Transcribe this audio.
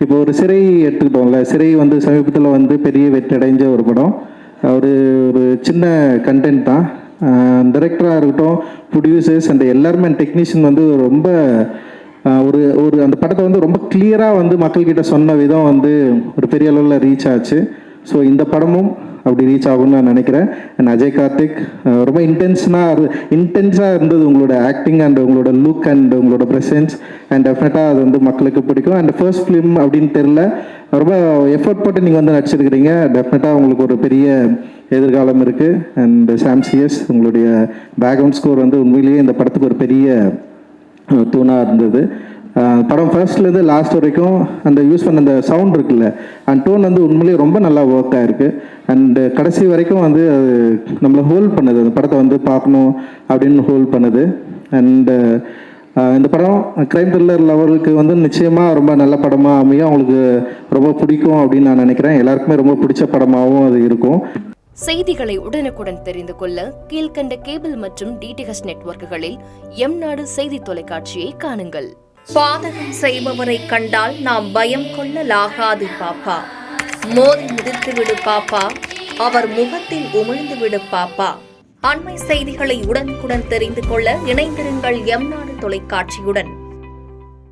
இப்போ ஒரு சிறை எடுத்துக்கிட்டோம்ல, சிறை வந்து சமீபத்தில் வந்து பெரிய வெற்றி அடைஞ்ச ஒரு படம். ஒரு ஒரு சின்ன கண்டென்ட் தான். டைரக்டராக இருக்கட்டும், ப்ரொடியூசர்ஸ் அண்ட் எல்லாருமே டெக்னீஷியன் வந்து ரொம்ப ஒரு ஒரு அந்த படத்தை வந்து ரொம்ப கிளியராக வந்து மக்கள்கிட்ட சொன்ன விதம் வந்து ஒரு பெரிய அளவில் ரீச் ஆச்சு. ஸோ இந்த படமும் அப்படி ரீச் ஆகும்னு நான் நினைக்கிறேன். அண்ட் அஜய் கார்த்திக் ரொம்ப இன்டென்ஸாக இருந்தது உங்களோட ஆக்டிங் அண்ட் உங்களோட லுக் அண்ட் உங்களோட ப்ரெசன்ஸ். அண்ட் டெஃபினட்டாக அது வந்து மக்களுக்கு பிடிக்கும். அண்ட் ஃபர்ஸ்ட் ஃபிலிம் அப்படின்னு தெரியல, ரொம்ப எஃபர்ட் போட்டு நீங்கள் வந்து நடிச்சிருக்கிறீங்க. டெஃபினட்டாக உங்களுக்கு ஒரு பெரிய எதிர்காலம் இருக்குது. அண்ட் சாம்சியஸ் உங்களுடைய பேக்ரவுண்ட் ஸ்கோர் வந்து உண்மையிலேயே இந்த படத்துக்கு ஒரு பெரிய தூணாக இருந்தது. படம் ஃபர்ஸ்ட்லேருந்து லாஸ்ட் வரைக்கும் அந்த யூஸ் பண்ண அந்த சவுண்ட் இருக்குல்ல, அந்த டோன் வந்து உண்மையிலேயே ரொம்ப நல்லா ஒர்க் ஆகிருக்கு. அண்டு கடைசி வரைக்கும் வந்து அது நம்மளை ஹோல்ட் பண்ணுது, அந்த படத்தை வந்து பார்க்கணும் அப்படின்னு ஹோல்ட் பண்ணுது. அண்டு இந்த படம் க்ரைம் த்ரில்லர் லெவலுக்கு வந்து நிச்சயமாக ரொம்ப நல்ல படமாக அமையும். அவங்களுக்கு ரொம்ப பிடிக்கும் அப்படின்னு நான் நினைக்கிறேன். எல்லாருக்குமே ரொம்ப பிடிச்ச படமாகவும் அது இருக்கும். செய்திகளை உடனுக்குடன் தெரிந்து கொள்ள கீழ்கண்ட கேபிள் மற்றும் டிடிஹெச் நெட்வொர்க்குகளில் எம்நாடு செய்தி தொலைக்காட்சியை காணுங்கள். பாதகம் செய்பவரை கண்டால் நாம் பயம் கொள்ளலாகாது பாப்பா. மோதி மிதித்து விடு பாப்பா, அவர் முகத்தில் உமிழ்ந்து விடு பாப்பா. அண்மை செய்திகளை உடனுக்குடன் தெரிந்து கொள்ள இணைந்திருங்கள் எம்நாடு தொலைக்காட்சியுடன்.